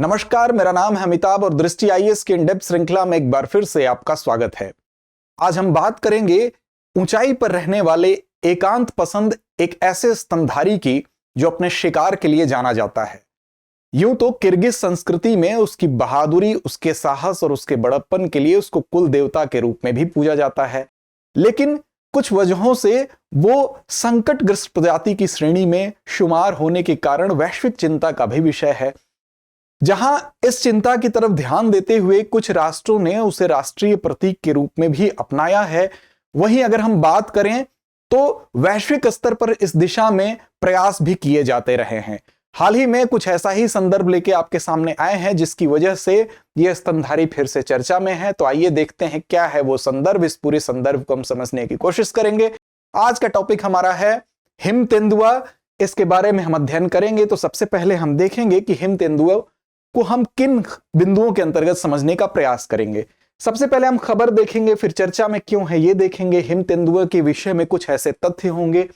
नमस्कार, मेरा नाम है अमिताभ और दृष्टि आईएएस की इन-डेप्थ श्रृंखला में एक बार फिर से आपका स्वागत है। आज हम बात करेंगे ऊंचाई पर रहने वाले एकांत पसंद एक ऐसे स्तनधारी की जो अपने शिकार के लिए जाना जाता है। यूं तो किर्गिज संस्कृति में उसकी बहादुरी, उसके साहस और उसके बड़प्पन के लिए उसको कुल देवता के रूप में भी पूजा जाता है, लेकिन कुछ वजहों से वो संकटग्रस्त प्रजाति की श्रेणी में शुमार होने के कारण वैश्विक चिंता का भी विषय है। जहां इस चिंता की तरफ ध्यान देते हुए कुछ राष्ट्रों ने उसे राष्ट्रीय प्रतीक के रूप में भी अपनाया है, वहीं अगर हम बात करें तो वैश्विक स्तर पर इस दिशा में प्रयास भी किए जाते रहे हैं। हाल ही में कुछ ऐसा ही संदर्भ लेके आपके सामने आए हैं जिसकी वजह से यह स्तनधारी फिर से चर्चा में है। तो आइए देखते हैं क्या है वो संदर्भ। इस पूरे संदर्भ को हम समझने की कोशिश करेंगे। आज का टॉपिक हमारा है हिम तेंदुआ। इसके बारे में हम अध्ययन करेंगे। तो सबसे पहले हम देखेंगे कि हिम तेंदुआ को हम किन बिंदुओं के अंतर्गत समझने का प्रयास करेंगे। सबसे पहले हम खबर देखेंगे, फिर चर्चा में क्यों है ये देखेंगे। हिम तेंदुआ के विषय में कुछ ऐसे तथ्य होंगे,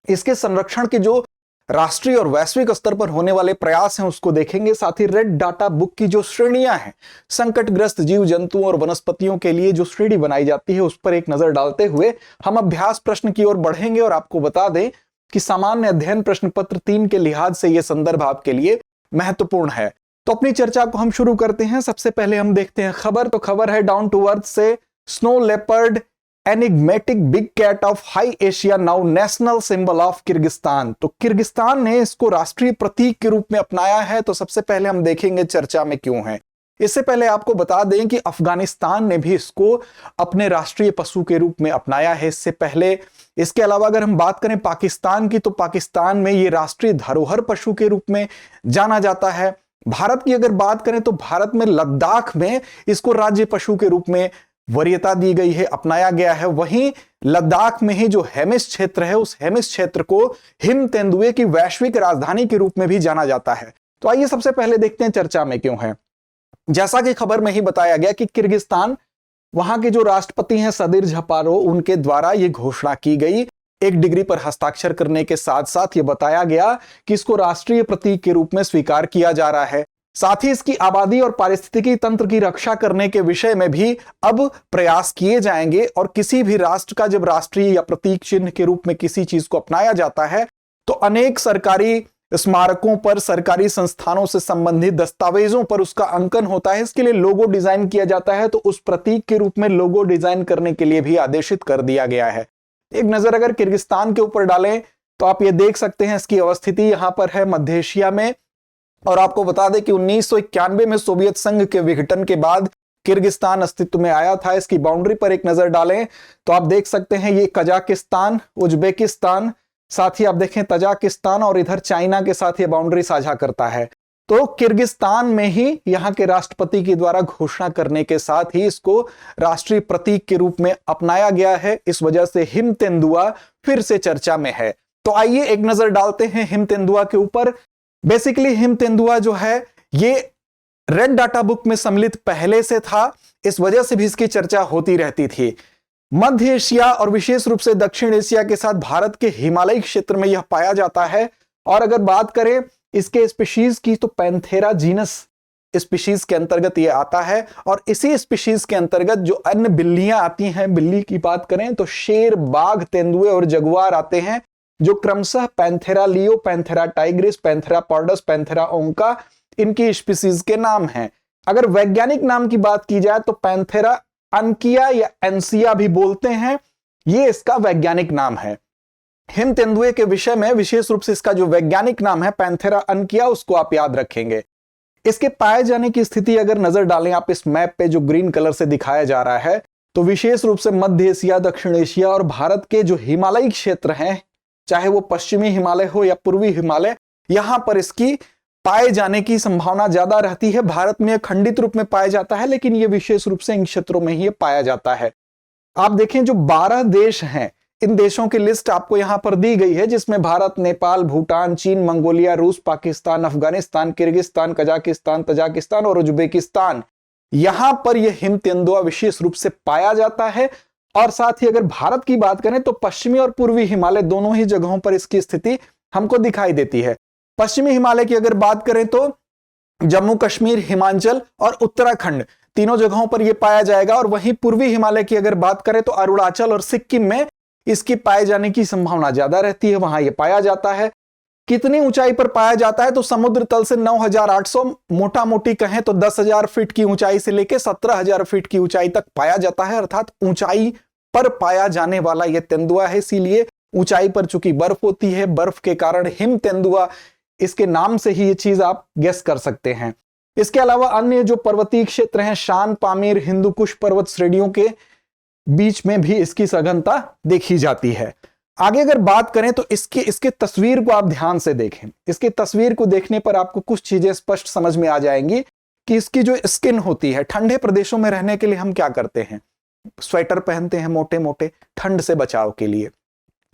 इसके संरक्षण के जो राष्ट्रीय और वैश्विक स्तर पर होने वाले प्रयास हैं उसको देखेंगे। साथ ही रेड डाटा बुक की जो श्रेणियां हैं, संकटग्रस्त जीव जंतुओं और वनस्पतियों के लिए जो श्रेणी बनाई जाती है उस पर एक नजर डालते हुए हम अभ्यास प्रश्न की ओर बढ़ेंगे। और आपको बता दें कि सामान्य अध्ययन प्रश्न पत्र 3 के लिहाज से यह संदर्भ आपके लिए महत्वपूर्ण है। तो अपनी चर्चा को हम शुरू करते हैं। सबसे पहले हम देखते हैं खबर। तो खबर है डाउन टू अर्थ से, snow leopard enigmatic big cat of high Asia now national symbol of Kyrgyzstan. तो किर्गिस्तान ने इसको राष्ट्रीय प्रतीक के रूप में अपनाया है। तो सबसे पहले हम देखेंगे चर्चा में क्यों है। इससे पहले आपको बता दें कि अफगानिस्तान ने भी इसको अपने राष्ट्रीय पशु के रूप में अपनाया है इससे पहले। इसके अलावा अगर हम बात करें पाकिस्तान की, तो पाकिस्तान में ये राष्ट्रीय धरोहर पशु के रूप में जाना जाता है। भारत की अगर बात करें तो भारत में लद्दाख में इसको राज्य पशु के रूप में वरीयता दी गई है, अपनाया गया है। वहीं लद्दाख में ही जो हेमिस क्षेत्र है, उस हेमिस क्षेत्र को हिम तेंदुए की वैश्विक राजधानी के रूप में भी जाना जाता है। तो आइए सबसे पहले देखते हैं चर्चा में क्यों है। जैसा कि खबर में ही बताया गया कि किर्गिस्तान, वहां के जो राष्ट्रपति हैं सदीर झपारो, उनके द्वारा यह घोषणा की गई। 1 डिग्री पर हस्ताक्षर करने के साथ साथ यह बताया गया कि इसको राष्ट्रीय प्रतीक के रूप में स्वीकार किया जा रहा है। साथ ही इसकी आबादी और पारिस्थितिकी तंत्र की रक्षा करने के विषय में भी अब प्रयास किए जाएंगे। और किसी भी राष्ट्र का जब राष्ट्रीय या प्रतीक चिन्ह के रूप में किसी चीज को अपनाया जाता है तो अनेक सरकारी स्मारकों पर, सरकारी संस्थानों से संबंधित दस्तावेजों पर उसका अंकन होता है। इसके लिए लोगो डिजाइन किया जाता है। तो उस प्रतीक के रूप में लोगो डिजाइन करने के लिए भी आदेशित कर दिया गया है। एक नजर अगर किर्गिस्तान के ऊपर डालें तो आप ये देख सकते हैं इसकी अवस्थिति यहां पर है मध्य एशिया में। और आपको बता दें कि 1991 में सोवियत संघ के विघटन के बाद किर्गिस्तान अस्तित्व में आया था। इसकी बाउंड्री पर एक नजर डालें तो आप देख सकते हैं ये कजाकिस्तान, उज्बेकिस्तान, साथ ही आप देखें तजाकिस्तान और इधर चाइना के साथ ये बाउंड्री साझा करता है। तो किर्गिस्तान में ही यहाँ के राष्ट्रपति के द्वारा घोषणा करने के साथ ही इसको राष्ट्रीय प्रतीक के रूप में अपनाया गया है। इस वजह से हिम तेंदुआ फिर से चर्चा में है। तो आइए एक नजर डालते हैं हिम तेंदुआ के ऊपर। बेसिकली हिम तेंदुआ जो है ये रेड डाटा बुक में सम्मिलित पहले से था, इस वजह से भी इसकी चर्चा होती रहती थी। मध्य एशिया और विशेष रूप से दक्षिण एशिया के साथ भारत के हिमालयी क्षेत्र में यह पाया जाता है। और अगर बात करें इसके स्पीशीज की तो पैंथेरा जीनस स्पीशीज के अंतर्गत यह आता है। और इसी स्पीशीज के अंतर्गत जो अन्य बिल्लियां आती हैं, बिल्ली की बात करें तो शेर, बाघ, तेंदुए और जगुआर आते हैं, जो क्रमशः Panthera leo, Panthera tigris, Panthera pardus, Panthera onca इनकी स्पीशीज के नाम हैं। अगर वैज्ञानिक नाम की बात की जाए तो पैंथेरा अनकिया या एनसिया भी बोलते हैं, ये इसका वैज्ञानिक नाम है। हिम तेंदुए के विषय में विशेष रूप से इसका जो वैज्ञानिक नाम है पैंथेरा अनकिया, उसको आप याद रखेंगे। इसके पाए जाने की स्थिति अगर नजर डालें आप इस मैप पे जो ग्रीन कलर से दिखाया जा रहा है, तो विशेष रूप से मध्य एशिया, दक्षिण एशिया और भारत के जो हिमालयी क्षेत्र हैं, चाहे वो पश्चिमी हिमालय हो या पूर्वी हिमालय, यहां पर इसकी पाए जाने की संभावना ज्यादा रहती है। भारत में खंडित रूप में पाया जाता है, लेकिन यह विशेष रूप से इन क्षेत्रों में ही पाया जाता है। आप देखें जो 12 देश हैं, इन देशों की लिस्ट आपको यहां पर दी गई है, जिसमें भारत, नेपाल, भूटान, चीन, मंगोलिया, रूस, Pakistan, Afghanistan, Kyrgyzstan, Kazakhstan, Tajikistan और उज्बेकिस्तान, यहां पर यह हिम तेंदुआ विशेष रूप से पाया जाता है। और साथ ही अगर भारत की बात करें तो पश्चिमी और पूर्वी हिमालय दोनों ही जगहों पर इसकी स्थिति हमको दिखाई देती है। पश्चिमी हिमालय की अगर बात करें तो जम्मू कश्मीर, हिमाचल और उत्तराखंड, तीनों जगहों पर यह पाया जाएगा। और वहीं पूर्वी हिमालय की अगर बात करें तो अरुणाचल और सिक्किम में इसकी पाए जाने की संभावना ज्यादा रहती है, वहां यह पाया जाता है। कितनी ऊंचाई पर पाया जाता है तो समुद्र तल से 9,800, मोटा मोटी कहें तो 10,000 फीट की ऊंचाई से लेकर 17,000 फीट की ऊंचाई तक पाया जाता है, अर्थात ऊंचाई पर पाया जाने वाला यह तेंदुआ है। इसीलिए ऊंचाई पर चूंकि बर्फ होती है, बर्फ के कारण हिम तेंदुआ, इसके नाम से ही ये चीज आप गेस कर सकते हैं। इसके अलावा अन्य जो पर्वतीय क्षेत्र हैं, शान, पामीर, हिंदू कुश पर्वत श्रेणियों के बीच में भी इसकी सघनता देखी जाती है। आगे अगर बात करें तो इसके तस्वीर को आप ध्यान से देखें। इसकी तस्वीर को देखने पर आपको कुछ चीजें स्पष्ट समझ में आ जाएंगी कि इसकी जो स्किन होती है, ठंडे प्रदेशों में रहने के लिए हम क्या करते हैं, स्वेटर पहनते हैं मोटे मोटे, ठंड से बचाव के लिए।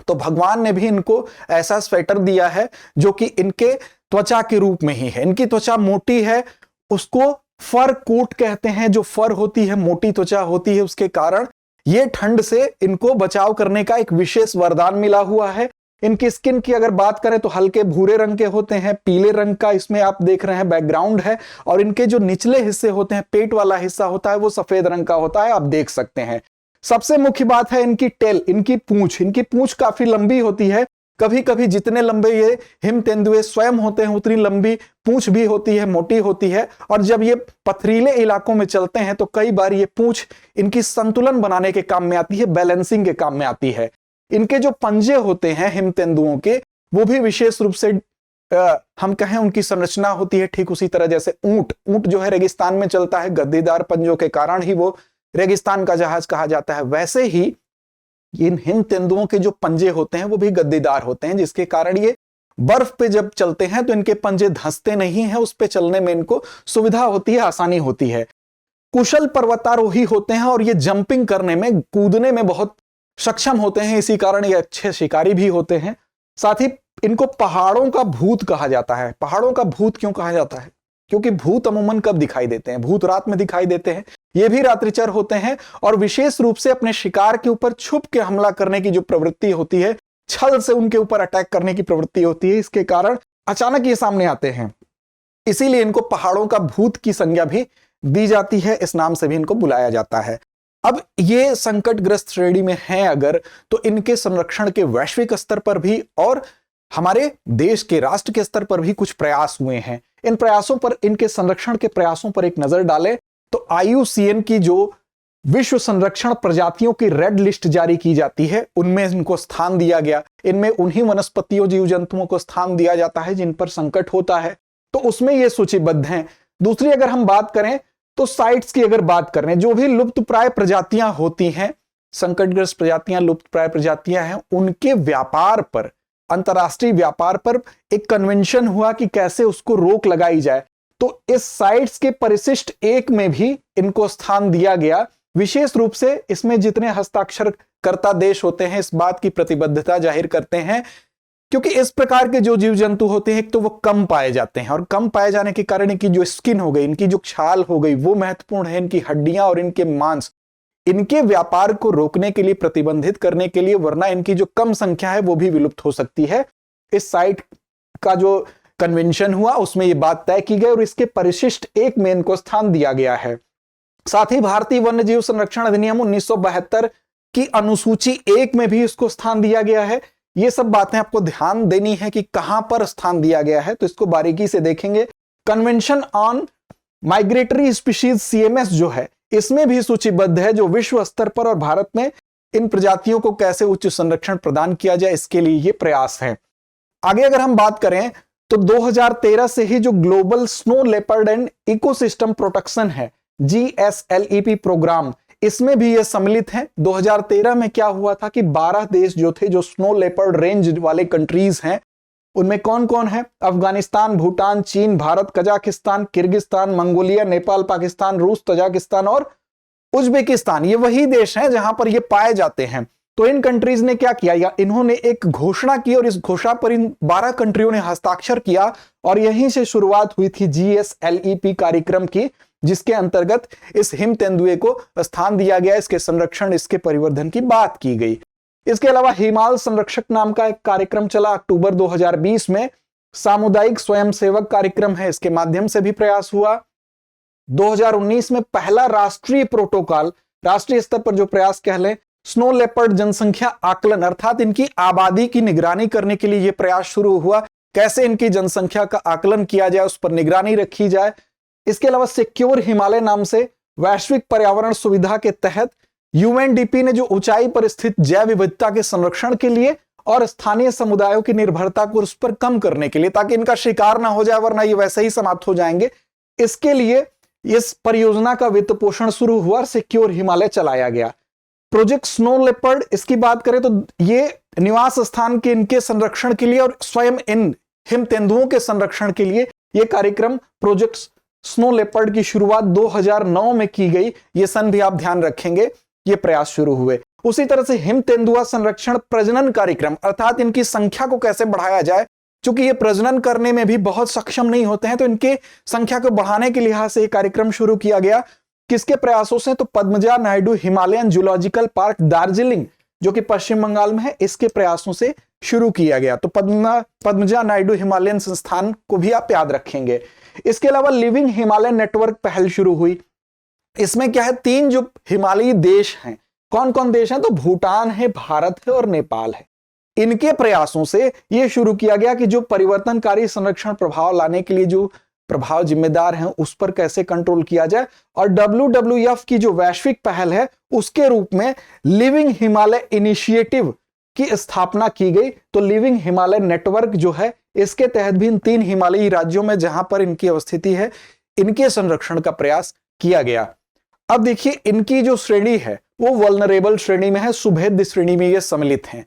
तो भगवान ने भी इनको ऐसा स्वेटर दिया है जो कि इनके त्वचा के रूप में ही है। इनकी त्वचा मोटी है, उसको फर कोट कहते हैं। जो फर होती है, मोटी त्वचा होती है, उसके कारण ये ठंड से इनको बचाव करने का एक विशेष वरदान मिला हुआ है। इनकी स्किन की अगर बात करें तो हल्के भूरे रंग के होते हैं, पीले रंग का इसमें आप देख रहे हैं बैकग्राउंड है। और इनके जो निचले हिस्से होते हैं, पेट वाला हिस्सा होता है, वो सफेद रंग का होता है, आप देख सकते हैं। सबसे मुख्य बात है इनकी टेल, इनकी पूंछ काफी लंबी होती है। कभी कभी जितने लंबे ये हिम तेंदुए स्वयं होते हैं उतनी लंबी पूंछ भी होती है, मोटी होती है। और जब ये पथरीले इलाकों में चलते हैं तो कई बार ये पूंछ इनकी संतुलन बनाने के काम में आती है, बैलेंसिंग के काम में आती है। इनके जो पंजे होते हैं हिम तेंदुओं के, वो भी विशेष रूप से हम कहें उनकी संरचना होती है ठीक उसी तरह जैसे ऊंट जो है रेगिस्तान में चलता है, गद्दीदार पंजों के कारण ही वो रेगिस्तान का जहाज कहा जाता है। वैसे ही इन हिम तेंदुओं के जो पंजे होते हैं वो भी गद्दीदार होते हैं, जिसके कारण ये बर्फ पे जब चलते हैं तो इनके पंजे धंसते नहीं हैं, उस पे चलने में इनको सुविधा होती है, आसानी होती है। कुशल पर्वतारोही होते हैं और ये जंपिंग करने में, कूदने में बहुत सक्षम होते हैं, इसी कारण ये अच्छे शिकारी भी होते हैं। साथ ही इनको पहाड़ों का भूत कहा जाता है। पहाड़ों का भूत क्यों कहा जाता है? क्योंकि भूत अमूमन कब दिखाई देते हैं? भूत रात में दिखाई देते हैं। ये भी रात्रिचर होते हैं और विशेष रूप से अपने शिकार के ऊपर छुप के हमला करने की जो प्रवृत्ति होती है, छल से उनके ऊपर अटैक करने की प्रवृत्ति होती है, इसके कारण अचानक ये सामने आते हैं। इसीलिए इनको पहाड़ों का भूत की संज्ञा भी दी जाती है, इस नाम से भी इनको बुलाया जाता है। अब ये संकटग्रस्त श्रेणी में हैं अगर, तो इनके संरक्षण के वैश्विक स्तर पर भी और हमारे देश के राष्ट्र के स्तर पर भी कुछ प्रयास हुए हैं। इन प्रयासों पर, इनके संरक्षण के प्रयासों पर एक नजर डालें तो IUCN की जो विश्व संरक्षण प्रजातियों की रेड लिस्ट जारी की जाती है, उनमें इनको स्थान दिया गया। इनमें उन्हीं वनस्पतियों, जीव जंतुओं को स्थान दिया जाता है जिन पर संकट होता है, तो उसमें ये सूचीबद्ध हैं। दूसरी अगर हम बात करें तो साइट्स की अगर बात करें, जो भी लुप्त प्राय प्रजातियां होती हैं, संकटग्रस्त प्रजातियां, लुप्त प्राय प्रजातियां हैं, उनके व्यापार पर, अंतरराष्ट्रीय व्यापार पर एक कन्वेंशन हुआ कि कैसे उसको रोक लगाई जाए। तो इस साइट्स के परिशिष्ट 1 में भी इनको स्थान दिया गया। विशेष रूप से इसमें जितने हस्ताक्षरकर्ता देश होते हैं इस बात की प्रतिबद्धता जाहिर करते हैं, क्योंकि इस प्रकार के जो जीव जंतु होते हैं एक तो वो कम पाए जाते हैं, और कम पाए जाने के कारण इनकी जो स्किन हो गई, इनकी जो छाल हो गई, वो महत्वपूर्ण है। इनकी हड्डियां और इनके मांस, इनके व्यापार को रोकने के लिए, प्रतिबंधित करने के लिए, वरना इनकी जो कम संख्या है वो भी विलुप्त हो सकती है। इस साइट का जो कन्वेंशन हुआ उसमें ये बात तय की गई और इसके परिशिष्ट 1 में इनको स्थान दिया गया है। साथ ही भारतीय वन्यजीव संरक्षण अधिनियम 1972 की अनुसूची 1 में भी इसको स्थान दिया गया है। ये सब बातें आपको ध्यान देनी है कि कहां पर स्थान दिया गया है, तो इसको बारीकी से देखेंगे। Convention on migratory species CMS जो है, इसमें भी सूचीबद्ध है जो विश्व स्तर पर और भारत में इन प्रजातियों को कैसे उच्च संरक्षण प्रदान किया जाए, इसके लिए ये प्रयास है। आगे अगर हम बात करें तो 2013 से ही जो global snow leopard and ecosystem protection है, GSLEP प्रोग्राम, इसमें भी ये सम्मिलित हैं। 2013 में क्या हुआ था कि 12 देश जो थे, जो स्नो लेपर्ड रेंज वाले कंट्रीज हैं, उनमें कौन कौन है? अफगानिस्तान, भूटान, चीन, Bharat, Kazakhstan, Kyrgyzstan, Mongolia, Nepal, Pakistan, रूस, तजाकिस्तान और उज्बेकिस्तान। ये वही देश हैं जहां पर ये पाए जाते हैं। तो इन कंट्रीज ने क्या किया, या इन्होंने एक घोषणा की और इस घोषणा पर इन 12 कंट्रियों ने हस्ताक्षर किया और यहीं से शुरुआत हुई थी GSLEP कार्यक्रम की, जिसके अंतर्गत इस हिम तेंदुए को स्थान दिया गया, इसके संरक्षण, इसके परिवर्धन की बात की गई। इसके अलावा हिमालय संरक्षक नाम का एक कार्यक्रम चला अक्टूबर 2020 में। सामुदायिक स्वयंसेवक कार्यक्रम है, इसके माध्यम से भी प्रयास हुआ। 2019 में पहला राष्ट्रीय प्रोटोकॉल, राष्ट्रीय स्तर पर जो प्रयास कह लें, स्नो लेपर्ड जनसंख्या आकलन, अर्थात इनकी आबादी की निगरानी करने के लिए यह प्रयास शुरू हुआ, कैसे इनकी जनसंख्या का आकलन किया जाए, उस पर निगरानी रखी जाए। इसके अलावा सिक्योर हिमालय नाम से वैश्विक पर्यावरण सुविधा के तहत यूएनडीपी ने जो ऊंचाई पर स्थित जैव विविधता के संरक्षण के लिए और स्थानीय समुदायों की निर्भरता को उस पर कम करने के लिए, ताकि इनका शिकार ना हो जाए वरना ये वैसे ही समाप्त हो जाएंगे, इसके लिए इस परियोजना का वित्त पोषण शुरू हुआ और सिक्योर हिमालय चलाया गया। प्रोजेक्ट स्नो लेपर्ड, इसकी बात करें तो ये निवास स्थान के इनके संरक्षण के लिए और स्वयं इन हिम तेंदुओं के संरक्षण के लिए यह कार्यक्रम प्रोजेक्ट स्नो लेपर्ड की शुरुआत 2009 में की गई। ये सन भी आप ध्यान रखेंगे, ये प्रयास शुरू हुए। उसी तरह से हिम तेंदुआ संरक्षण प्रजनन कार्यक्रम, अर्थात इनकी संख्या को कैसे बढ़ाया जाए, क्योंकि ये प्रजनन करने में भी बहुत सक्षम नहीं होते हैं, तो इनके संख्या को बढ़ाने के लिहाज से यह कार्यक्रम शुरू किया गया। किसके प्रयासों से? तो Padmaja Naidu Himalayan zoological park Darjeeling, जो कि पश्चिम बंगाल में है, इसके प्रयासों से शुरू किया गया। तो पद्मजा नायडू हिमालयन संस्थान को भी आप याद रखेंगे। इसके अलावा लिविंग हिमालय नेटवर्क पहल शुरू हुई। इसमें क्या है, 3 जो हिमालयी देश हैं, कौन कौन देश हैं? तो भूटान है, भारत है और नेपाल है। इनके प्रयासों से यह शुरू किया गया कि जो परिवर्तनकारी संरक्षण प्रभाव लाने के लिए जो प्रभाव जिम्मेदार हैं, उस पर कैसे कंट्रोल किया जाए। और WWF की जो वैश्विक पहल है, उसके रूप में लिविंग हिमालय इनिशिएटिव की स्थापना की गई। तो लिविंग हिमालय नेटवर्क जो है, इसके तहत भी इन 3 हिमालयी राज्यों में जहां पर इनकी अवस्थिति है, इनके संरक्षण का प्रयास किया गया। अब देखिए, इनकी जो श्रेणी है वो वल्नरेबल श्रेणी में है, सुभेद्य श्रेणी में ये सम्मिलित हैं।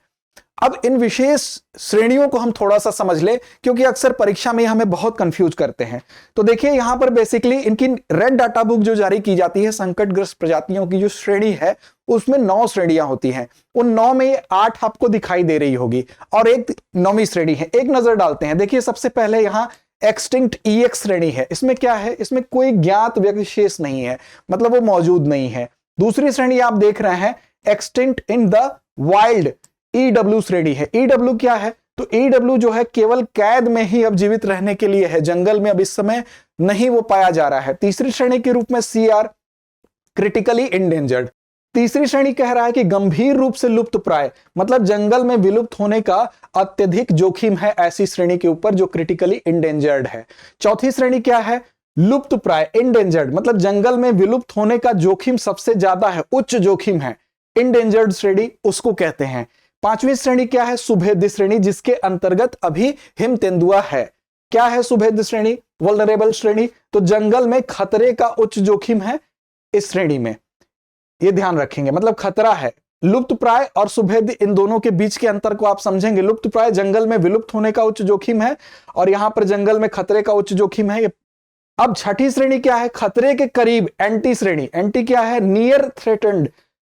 अब इन विशेष श्रेणियों को हम थोड़ा सा समझ लें, क्योंकि अक्सर परीक्षा में हमें बहुत कंफ्यूज करते हैं। तो देखिए, यहां पर बेसिकली इनकी रेड डाटा बुक जो जारी की जाती है, संकटग्रस्त प्रजातियों की जो श्रेणी है, उसमें 9 श्रेणियां होती हैं। उन 9 में 8 आपको दिखाई दे रही होगी और एक 9वीं श्रेणी है। एक नजर डालते हैं। देखिए, सबसे पहले यहां एक्सटिंक्ट EX श्रेणी है। इसमें क्या है? इसमें कोई ज्ञात व्यक्ति शेष नहीं है, मतलब वो मौजूद नहीं है। दूसरी श्रेणी आप देख रहे हैं, extinct in the wild, EW श्रेणी है। EW क्या है? तो EW जो है केवल कैद में ही अब जीवित रहने के लिए है, जंगल में अब इस समय नहीं वो पाया जा रहा है। तीसरी श्रेणी के रूप में CR, क्रिटिकली इंडेंजर्ड। तीसरी श्रेणी कह रहा है कि गंभीर रूप से लुप्त प्राय, मतलब जंगल में विलुप्त होने का अत्यधिक जोखिम है ऐसी श्रेणी के ऊपर, जो क्रिटिकली इंडेंजर्ड है। चौथी श्रेणी क्या है? लुप्त प्राय, इंडेंजर्ड, मतलब जंगल में विलुप्त होने का जोखिम सबसे ज्यादा है, उच्च जोखिम है, इंडेंजर्ड श्रेणी उसको कहते हैं। 5वीं श्रेणी क्या है? सुभेद्य श्रेणी, जिसके अंतर्गत अभी हिम तेंदुआ है। क्या है सुभेद्य श्रेणी? वल्नरेबल श्रेणी। तो जंगल में खतरे का उच्च जोखिम है इस श्रेणी में, ये ध्यान रखेंगे, मतलब खतरा है। लुप्त प्राय और सुभेद्य, इन दोनों के बीच के अंतर को आप समझेंगे। लुप्त प्राय जंगल में विलुप्त होने का उच्च जोखिम है, और यहां पर जंगल में खतरे का उच्च जोखिम है। अब छठी श्रेणी क्या है? खतरे के करीब, एंटी श्रेणी। एंटी क्या है? नियर थ्रेटन्ड,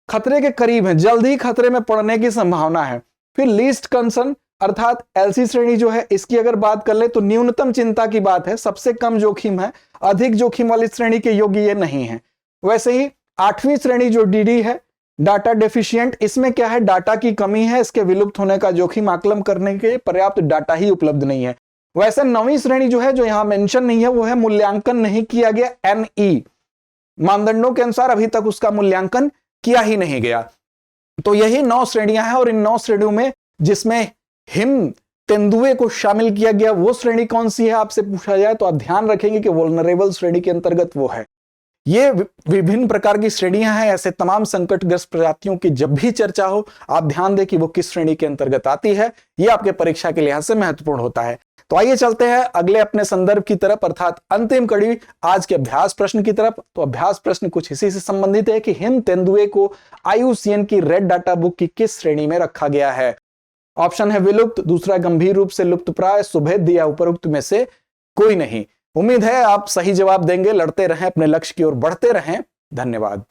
खतरे के करीब है, जल्द ही खतरे में पड़ने की संभावना है। फिर लीस्ट कंसर्न अर्थात LC श्रेणी जो है, इसकी अगर बात कर ले तो न्यूनतम चिंता की बात है, सबसे कम जोखिम है, अधिक जोखिम वाली श्रेणी के योग्य ये नहीं है। वैसे ही 8वीं श्रेणी जो DD है, डाटा डेफिशिएंट, इसमें क्या है? डाटा की कमी है, इसके विलुप्त होने का जोखिम आकलन करने के पर्याप्त डाटा ही उपलब्ध नहीं है। वैसे 9वीं श्रेणी जो है, जो यहां मेंशन नहीं है, वो है मूल्यांकन नहीं किया गया, NE, मानदंडों के अनुसार अभी तक उसका मूल्यांकन किया ही नहीं गया। तो यही 9 श्रेणियां हैं, और इन 9 श्रेणियों में जिसमें हिम तेंदुए को शामिल किया गया, वो श्रेणी कौन सी है आपसे पूछा जाए तो आप ध्यान रखेंगे कि वल्नरेबल श्रेणी के अंतर्गत वो है। ये विभिन्न प्रकार की श्रेणियां हैं, ऐसे तमाम संकटग्रस्त प्रजातियों की जब भी चर्चा हो, आप ध्यान दें कि वो किस श्रेणी के अंतर्गत आती है, ये आपके परीक्षा के लिहाज से महत्वपूर्ण होता है। तो आइए चलते हैं अगले अपने संदर्भ की तरफ, अर्थात अंतिम कड़ी, आज के अभ्यास प्रश्न की तरफ। तो अभ्यास प्रश्न कुछ इसी से संबंधित है कि हिम तेंदुए को IUCN की रेड डाटा बुक की किस श्रेणी में रखा गया है। ऑप्शन है विलुप्त, दूसरा गंभीर रूप से लुप्त प्राय, सुभेद्य या उपरोक्त में से कोई नहीं। उम्मीद है आप सही जवाब देंगे। लड़ते रहें, अपने लक्ष्य की ओर बढ़ते रहें। धन्यवाद।